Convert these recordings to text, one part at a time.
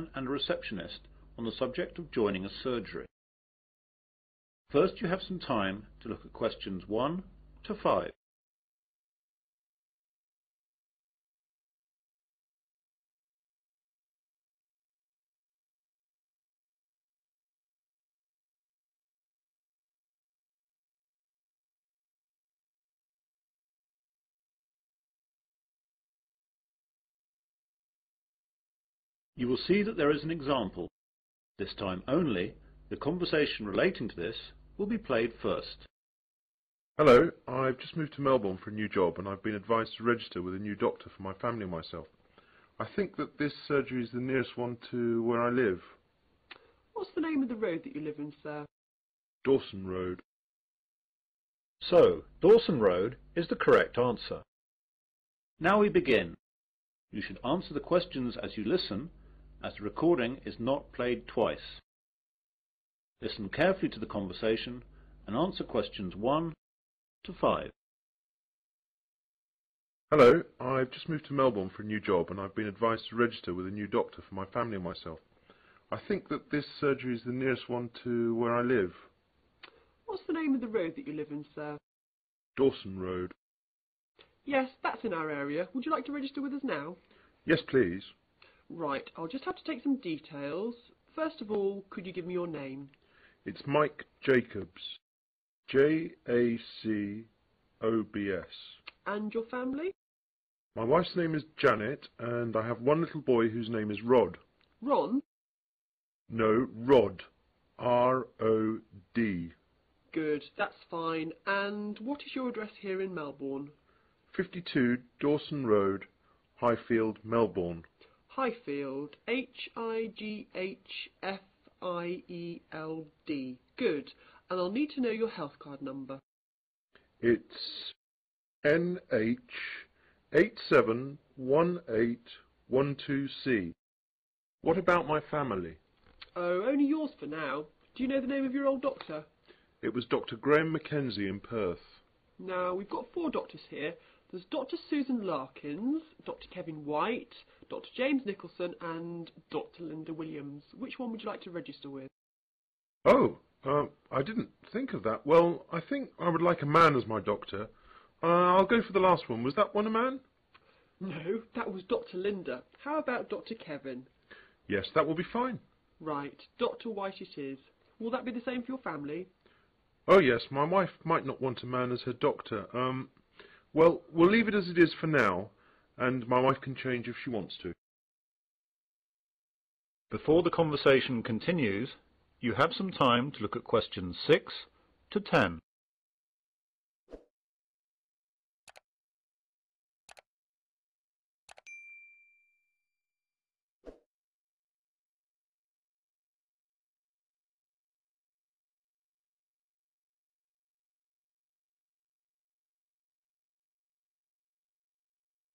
man and a receptionist on the subject of joining a surgery. First, you have some time to look at questions 1 to 5. You will see that there is an example. This time only, the conversation relating to this will be played first. Hello, I've just moved to Melbourne for a new job and I've been advised to register with a new doctor for my family and myself. I think that this surgery is the nearest one to where I live. What's the name of the road that you live in, sir? Dawson Road. So, Dawson Road is the correct answer. Now we begin. You should answer the questions as you listen, as the recording is not played twice. Listen carefully to the conversation and answer questions 1 to 5. Hello, I've just moved to Melbourne for a new job and I've been advised to register with a new doctor for my family and myself. I think that this surgery is the nearest one to where I live. What's the name of the road that you live in, sir? Dawson Road. Yes, that's in our area. Would you like to register with us now? Yes, please. Right, I'll just have to take some details. First of all, could you give me your name? It's Mike Jacobs. Jacobs. And your family? My wife's name is Janet and I have one little boy whose name is Rod. Ron? No, Rod. R-O-D. Good, that's fine. And what is your address here in Melbourne? 52 Dawson Road, Highfield, Melbourne. Highfield, Highfield. Good. And I'll need to know your health card number. It's NH871812C. What about my family? Oh, only yours for now. Do you know the name of your old doctor? It was Dr. Graham Mackenzie in Perth. Now, we've got 4 doctors here. There's Dr. Susan Larkins, Dr. Kevin White, Dr. James Nicholson and Dr. Linda Williams. Which one would you like to register with? Oh, I didn't think of that. Well, I think I would like a man as my doctor. I'll go for the last one. Was that one a man? No, that was Dr. Linda. How about Dr. Kevin? Yes, that will be fine. Right, Dr. White it is. Will that be the same for your family? Oh yes, my wife might not want a man as her doctor. Well, we'll leave it as it is for now, and my wife can change if she wants to. Before the conversation continues, you have some time to look at questions 6 to 10.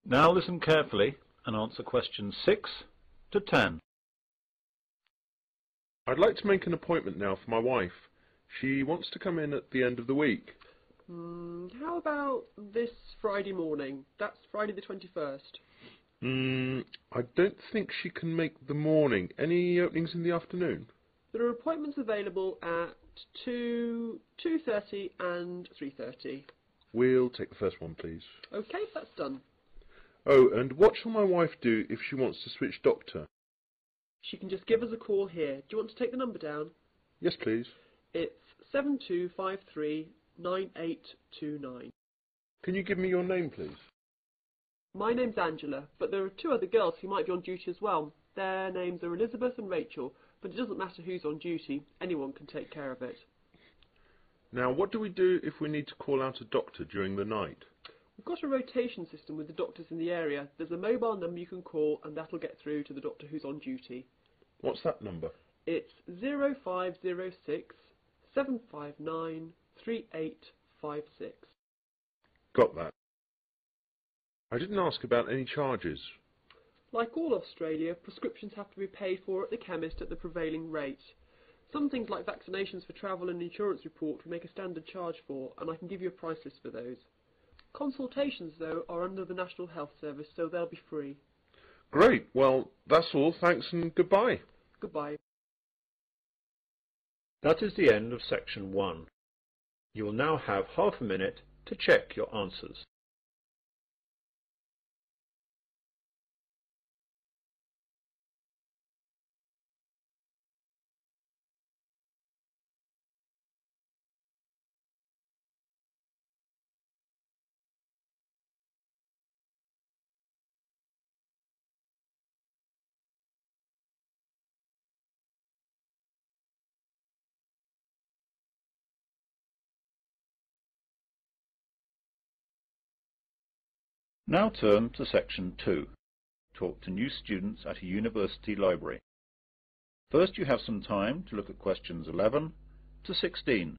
Now listen carefully and answer questions 6 to 10. I'd like to make an appointment now for my wife. She wants to come in at the end of the week. How about this Friday morning? That's Friday the 21st. I don't think she can make the morning. Any openings in the afternoon? There are appointments available at 2, 2:30 and 3:30. We'll take the first one, please. Okay, that's done. Oh, and what shall my wife do if she wants to switch doctor? She can just give us a call here. Do you want to take the number down? Yes, please. It's 72539829. Can you give me your name, please? My name's Angela, but there are 2 other girls who might be on duty as well. Their names are Elizabeth and Rachel, but it doesn't matter who's on duty. Anyone can take care of it. Now, what do we do if we need to call out a doctor during the night? We've got a rotation system with the doctors in the area. There's a mobile number you can call and that'll get through to the doctor who's on duty. What's that number? It's 0506 759 3856. Got that. I didn't ask about any charges. Like all Australia, prescriptions have to be paid for at the chemist at the prevailing rate. Some things like vaccinations for travel and insurance report we make a standard charge for, and I can give you a price list for those. Consultations, though, are under the National Health Service, so they'll be free. Great. Well, that's all. Thanks and goodbye. Goodbye. That is the end of section 1. You will now have half a minute to check your answers. Now turn to section 2. Talk to new students at a university library. First, you have some time to look at questions 11 to 16.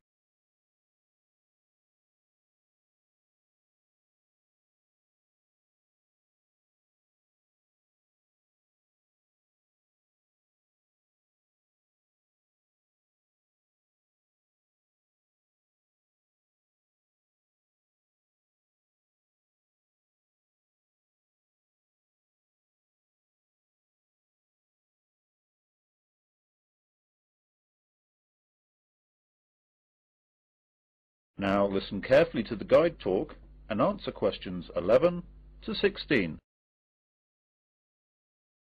Now listen carefully to the guide talk and answer questions 11 to 16.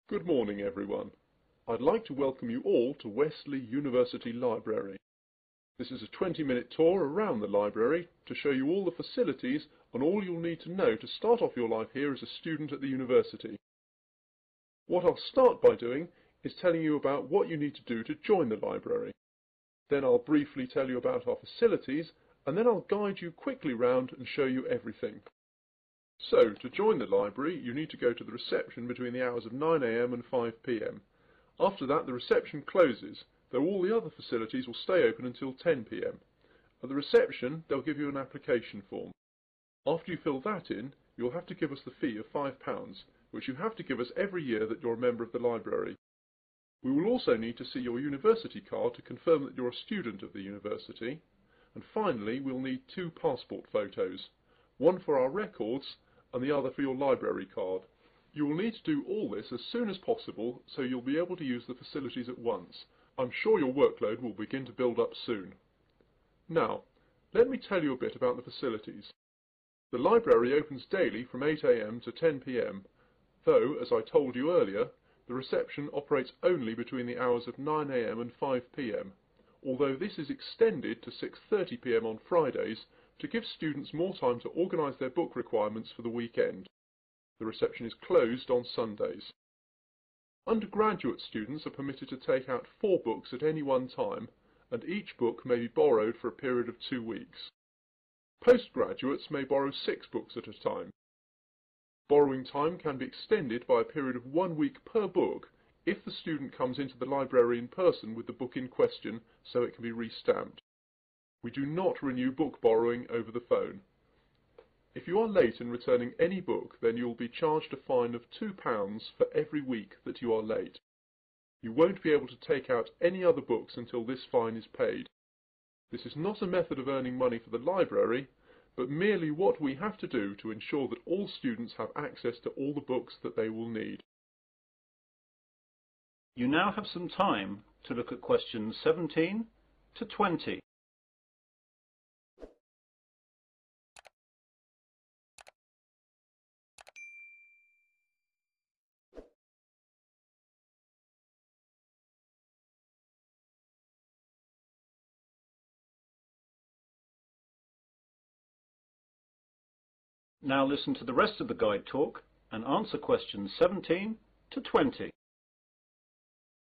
Good morning, everyone. I'd like to welcome you all to Wesley University Library. This is a 20-minute tour around the library to show you all the facilities and all you'll need to know to start off your life here as a student at the university. What I'll start by doing is telling you about what you need to do to join the library. Then I'll briefly tell you about our facilities, and then I'll guide you quickly round and show you everything. So, to join the library, you need to go to the reception between the hours of 9 AM and 5 PM. After that, the reception closes, though all the other facilities will stay open until 10 PM. At the reception, they'll give you an application form. After you fill that in, you'll have to give us the fee of £5, which you have to give us every year that you're a member of the library. We will also need to see your university card to confirm that you're a student of the university. And finally, we'll need 2 passport photos, one for our records and the other for your library card. You will need to do all this as soon as possible so you'll be able to use the facilities at once. I'm sure your workload will begin to build up soon. Now, let me tell you a bit about the facilities. The library opens daily from 8 AM to 10 PM, though, as I told you earlier, the reception operates only between the hours of 9 AM and 5 PM. Although this is extended to 6:30 PM on Fridays to give students more time to organise their book requirements for the weekend. The reception is closed on Sundays. Undergraduate students are permitted to take out 4 books at any one time, and each book may be borrowed for a period of 2 weeks. Postgraduates may borrow 6 books at a time. Borrowing time can be extended by a period of 1 week per book if the student comes into the library in person with the book in question so it can be re-stamped. We do not renew book borrowing over the phone. If you are late in returning any book, then you will be charged a fine of £2 for every week that you are late. You won't be able to take out any other books until this fine is paid. This is not a method of earning money for the library, but merely what we have to do to ensure that all students have access to all the books that they will need. You now have some time to look at questions 17 to 20. Now listen to the rest of the guide talk and answer questions 17 to 20.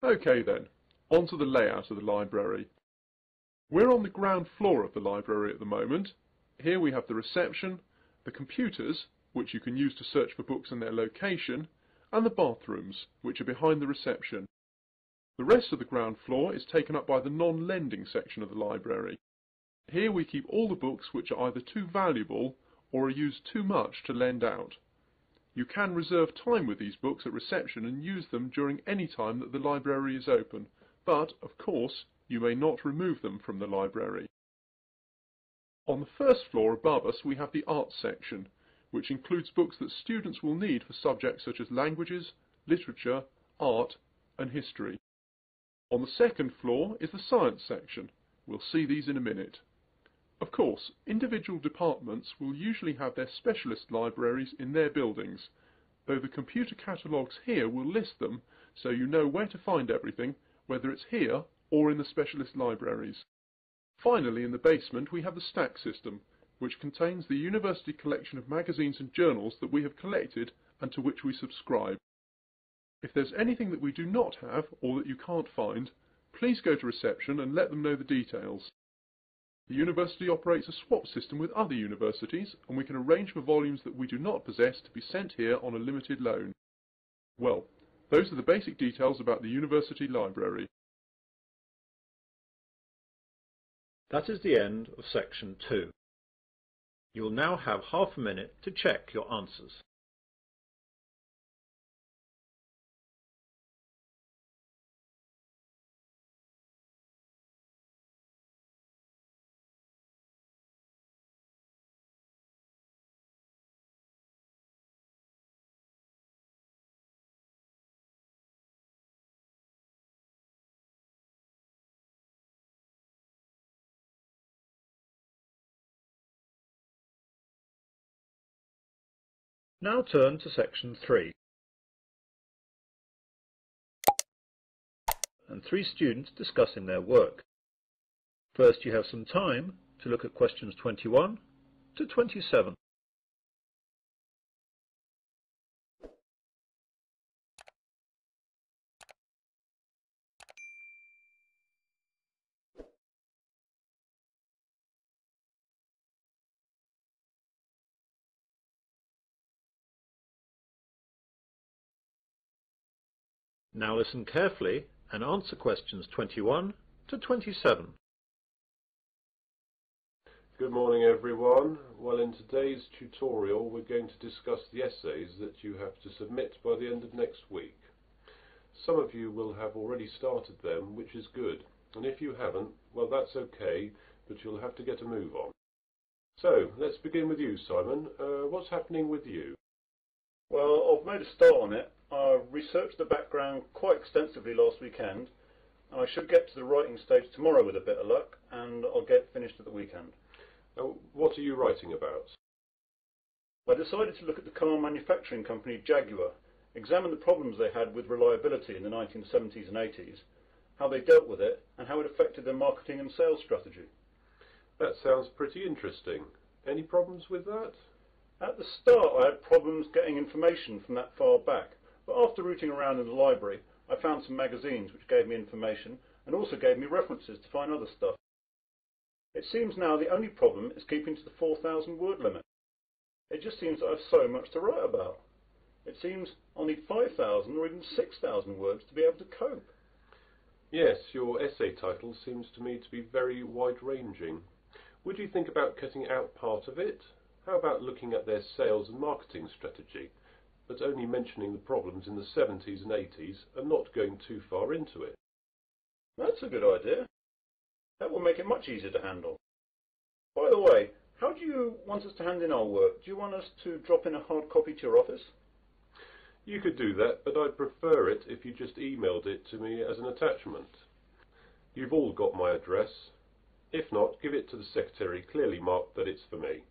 Okay then, on to the layout of the library. We're on the ground floor of the library at the moment. Here we have the reception, the computers, which you can use to search for books and their location, and the bathrooms, which are behind the reception. The rest of the ground floor is taken up by the non-lending section of the library. Here we keep all the books which are either too valuable or are used too much to lend out. You can reserve time with these books at reception and use them during any time that the library is open, but, of course, you may not remove them from the library. On the first floor above us we have the arts section, which includes books that students will need for subjects such as languages, literature, art and history. On the second floor is the science section. We'll see these in a minute. Of course, individual departments will usually have their specialist libraries in their buildings, though the computer catalogues here will list them so you know where to find everything, whether it's here or in the specialist libraries. Finally, in the basement we have the stack system, which contains the university collection of magazines and journals that we have collected and to which we subscribe. If there's anything that we do not have or that you can't find, please go to reception and let them know the details. The university operates a swap system with other universities, and we can arrange for volumes that we do not possess to be sent here on a limited loan. Well, those are the basic details about the university library. That is the end of section 2. You will now have half a minute to check your answers. Now turn to section 3. And 3 students discussing their work. First, you have some time to look at questions 21 to 27. Now listen carefully and answer questions 21 to 27. Good morning everyone. Well, in today's tutorial we're going to discuss the essays that you have to submit by the end of next week. Some of you will have already started them, which is good, and if you haven't, well that's okay, but you'll have to get a move on. So, let's begin with you, Simon. What's happening with you? Well, I've made a start on it. I researched the background quite extensively last weekend. I should get to the writing stage tomorrow with a bit of luck, and I'll get finished at the weekend. What are you writing about? I decided to look at the car manufacturing company Jaguar, examine the problems they had with reliability in the 1970s and 80s, how they dealt with it, and how it affected their marketing and sales strategy. That sounds pretty interesting. Any problems with that? At the start I had problems getting information from that far back, but after rooting around in the library I found some magazines which gave me information and also gave me references to find other stuff. It seems now the only problem is keeping to the 4,000 word limit. It just seems that I have so much to write about. It seems I'll need 5,000 or even 6,000 words to be able to cope. Yes, your essay title seems to me to be very wide-ranging. Would you think about cutting out part of it? How about looking at their sales and marketing strategy, but only mentioning the problems in the 70s and 80s and not going too far into it? That's a good idea. That will make it much easier to handle. By the way, how do you want us to hand in our work? Do you want us to drop in a hard copy to your office? You could do that, but I'd prefer it if you just emailed it to me as an attachment. You've all got my address. If not, give it to the secretary, clearly marked that it's for me.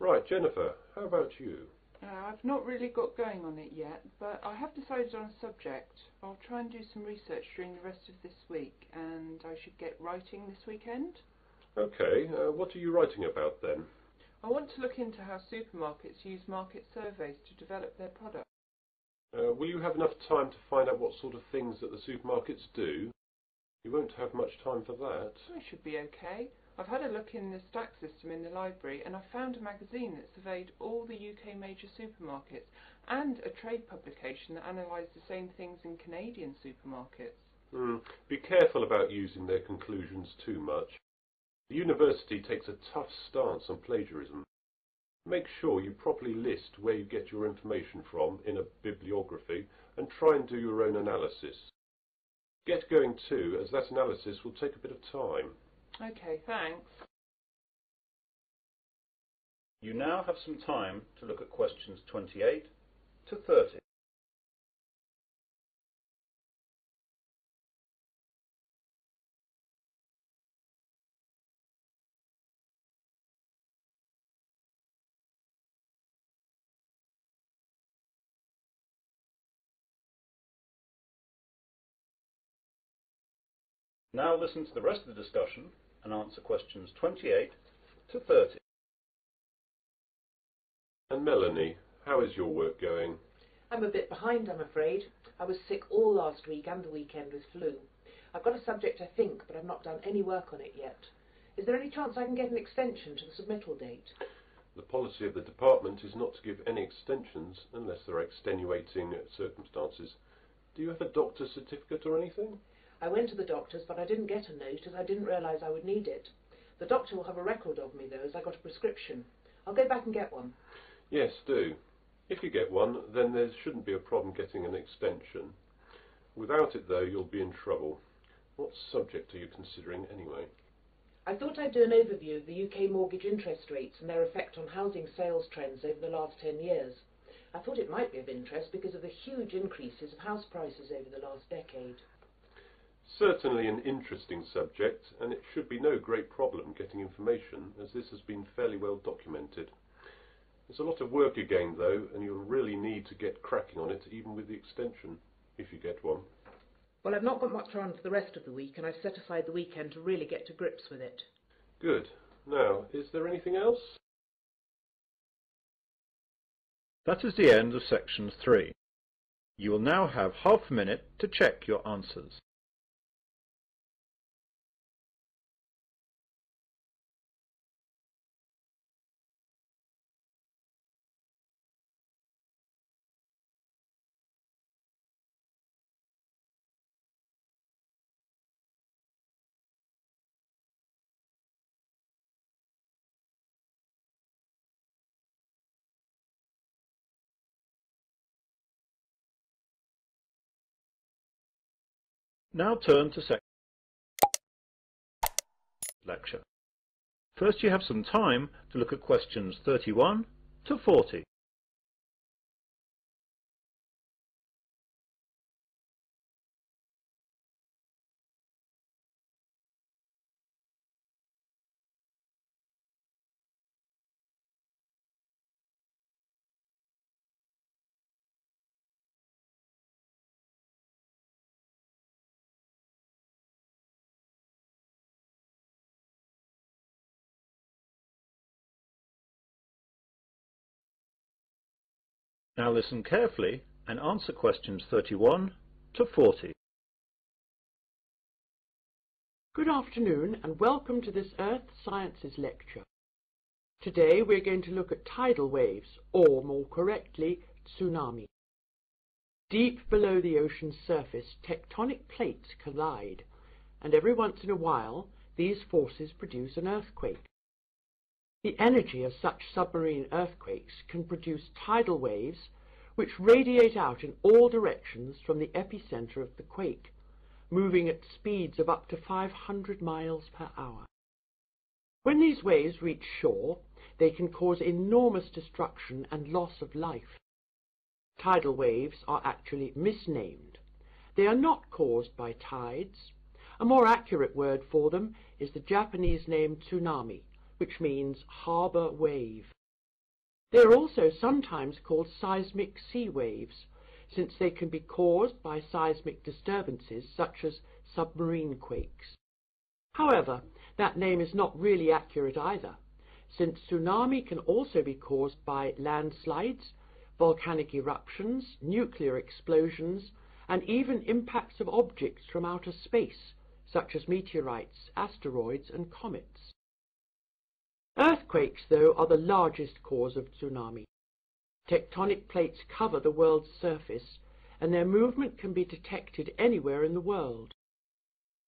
Right, Jennifer, how about you? I've not really got going on it yet, but I have decided on a subject. I'll try and do some research during the rest of this week, and I should get writing this weekend. Okay, what are you writing about then? I want to look into how supermarkets use market surveys to develop their products. Will you have enough time to find out what sort of things that the supermarkets do? You won't have much time for that. I should be okay. I've had a look in the stack system in the library, and I found a magazine that surveyed all the UK major supermarkets and a trade publication that analysed the same things in Canadian supermarkets. Be careful about using their conclusions too much. The university takes a tough stance on plagiarism. Make sure you properly list where you get your information from in a bibliography and try and do your own analysis. Get going too, as that analysis will take a bit of time. Okay, thanks. You now have some time to look at questions 28 to 30. Now listen to the rest of the discussion and answer questions 28 to 30. And Melanie, how is your work going? I'm a bit behind, I'm afraid. I was sick all last week and the weekend with flu. I've got a subject, I think, but I've not done any work on it yet. Is there any chance I can get an extension to the submittal date? The policy of the department is not to give any extensions unless there are extenuating circumstances. Do you have a doctor's certificate or anything? I went to the doctor's, but I didn't get a note as I didn't realise I would need it. The doctor will have a record of me, though, as I got a prescription. I'll go back and get one. Yes, do. If you get one, then there shouldn't be a problem getting an extension. Without it, though, you'll be in trouble. What subject are you considering, anyway? I thought I'd do an overview of the UK mortgage interest rates and their effect on housing sales trends over the last 10 years. I thought it might be of interest because of the huge increases of house prices over the last decade. Certainly an interesting subject, and it should be no great problem getting information, as this has been fairly well documented. There's a lot of work again, though, and you'll really need to get cracking on it, even with the extension, if you get one. Well, I've not got much on for the rest of the week, and I've set aside the weekend to really get to grips with it. Good. Now, is there anything else? That is the end of section 3. You will now have half a minute to check your answers. Now turn to section lecture. First you have some time to look at questions 31 to 40. Now listen carefully and answer questions 31 to 40. Good afternoon and welcome to this Earth Sciences lecture. Today we're going to look at tidal waves, or more correctly, tsunami. Deep below the ocean's surface, tectonic plates collide, and every once in a while these forces produce an earthquake. The energy of such submarine earthquakes can produce tidal waves which radiate out in all directions from the epicenter of the quake, moving at speeds of up to 500 miles per hour. When these waves reach shore, they can cause enormous destruction and loss of life. Tidal waves are actually misnamed. They are not caused by tides. A more accurate word for them is the Japanese name tsunami, which means harbour wave. They are also sometimes called seismic sea waves, since they can be caused by seismic disturbances such as submarine quakes. However, that name is not really accurate either, since tsunami can also be caused by landslides, volcanic eruptions, nuclear explosions, and even impacts of objects from outer space, such as meteorites, asteroids, and comets. Earthquakes, though, are the largest cause of tsunami. Tectonic plates cover the world's surface, and their movement can be detected anywhere in the world.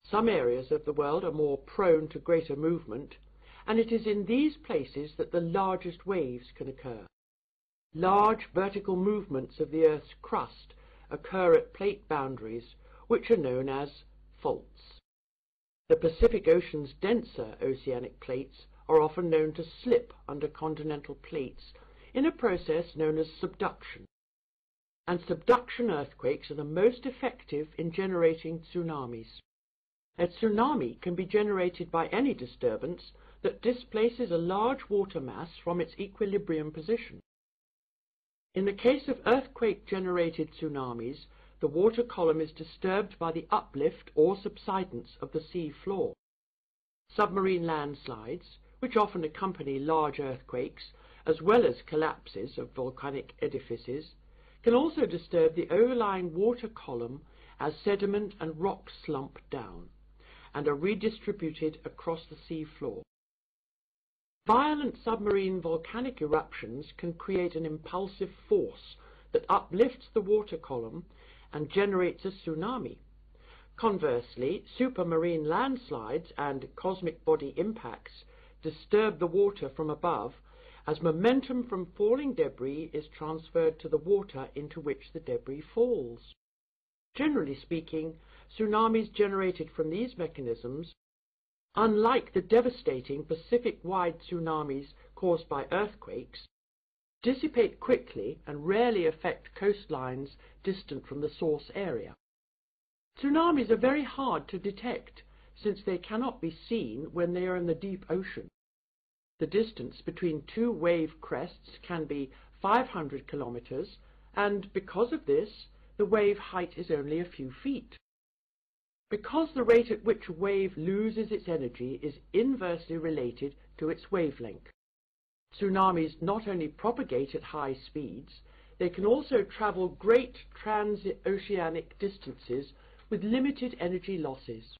Some areas of the world are more prone to greater movement, and it is in these places that the largest waves can occur. Large vertical movements of the Earth's crust occur at plate boundaries, which are known as faults. The Pacific Ocean's denser oceanic plates are often known to slip under continental plates in a process known as subduction. And subduction earthquakes are the most effective in generating tsunamis. A tsunami can be generated by any disturbance that displaces a large water mass from its equilibrium position. In the case of earthquake-generated tsunamis, the water column is disturbed by the uplift or subsidence of the sea floor. Submarine landslides, which often accompany large earthquakes, as well as collapses of volcanic edifices, can also disturb the overlying water column as sediment and rocks slump down and are redistributed across the sea floor. Violent submarine volcanic eruptions can create an impulsive force that uplifts the water column and generates a tsunami. Conversely, supermarine landslides and cosmic body impacts disturb the water from above as momentum from falling debris is transferred to the water into which the debris falls. Generally speaking, tsunamis generated from these mechanisms, unlike the devastating Pacific-wide tsunamis caused by earthquakes, dissipate quickly and rarely affect coastlines distant from the source area. Tsunamis are very hard to detect since they cannot be seen when they are in the deep ocean. The distance between two wave crests can be 500 kilometers, and because of this, the wave height is only a few feet. Because the rate at which a wave loses its energy is inversely related to its wavelength. Tsunamis not only propagate at high speeds, they can also travel great transoceanic distances with limited energy losses.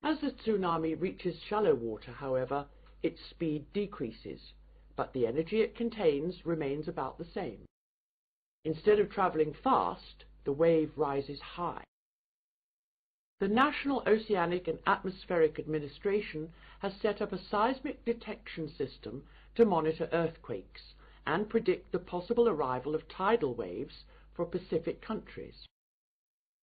As the tsunami reaches shallow water, however, its speed decreases, but the energy it contains remains about the same. Instead of travelling fast, the wave rises high. The National Oceanic and Atmospheric Administration has set up a seismic detection system to monitor earthquakes and predict the possible arrival of tidal waves for Pacific countries.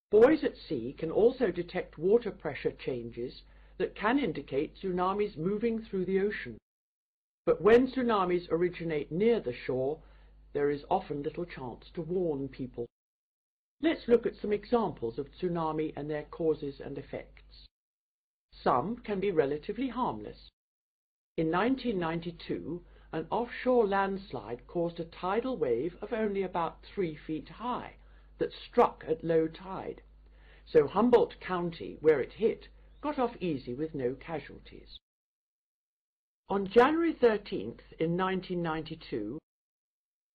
Buoys at sea can also detect water pressure changes that can indicate tsunamis moving through the ocean. But when tsunamis originate near the shore, there is often little chance to warn people. Let's look at some examples of tsunami and their causes and effects. Some can be relatively harmless. In 1992, an offshore landslide caused a tidal wave of only about 3 feet high that struck at low tide. So Humboldt County, where it hit, got off easy with no casualties. On January 13th in 1992,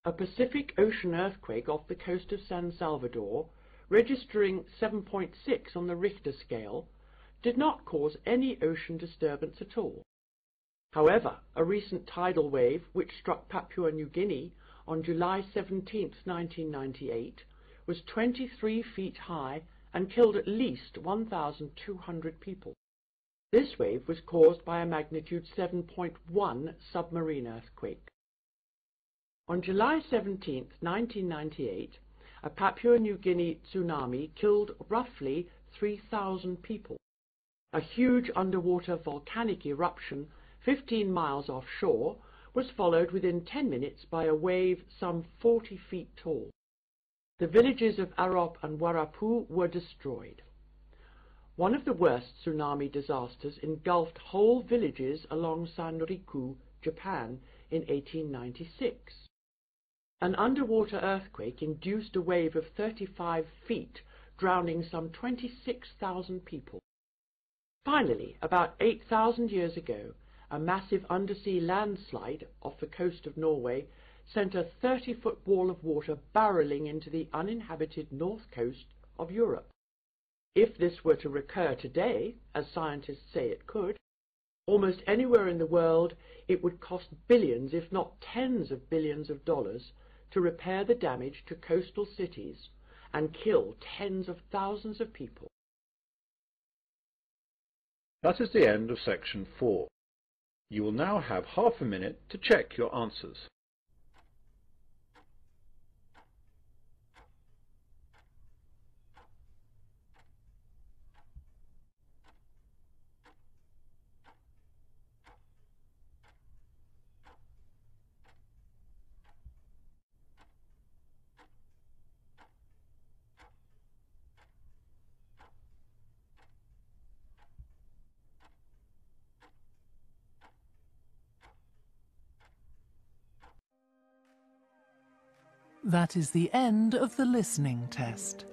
a Pacific Ocean earthquake off the coast of San Salvador, registering 7.6 on the Richter scale, did not cause any ocean disturbance at all. However, a recent tidal wave which struck Papua New Guinea on July 17, 1998, was 23 feet high and killed at least 1,200 people. This wave was caused by a magnitude 7.1 submarine earthquake. On July 17, 1998, a Papua New Guinea tsunami killed roughly 3,000 people. A huge underwater volcanic eruption 15 miles offshore was followed within 10 minutes by a wave some 40 feet tall. The villages of Arop and Warapu were destroyed. One of the worst tsunami disasters engulfed whole villages along Sanriku, Japan, in 1896. An underwater earthquake induced a wave of 35 feet, drowning some 26,000 people. Finally, about 8,000 years ago, a massive undersea landslide off the coast of Norway sent a 30-foot wall of water barreling into the uninhabited north coast of Europe. If this were to recur today, as scientists say it could, almost anywhere in the world it would cost billions, if not tens of billions of dollars, to repair the damage to coastal cities and kill tens of thousands of people. That is the end of section 4. You will now have half a minute to check your answers. That is the end of the listening test.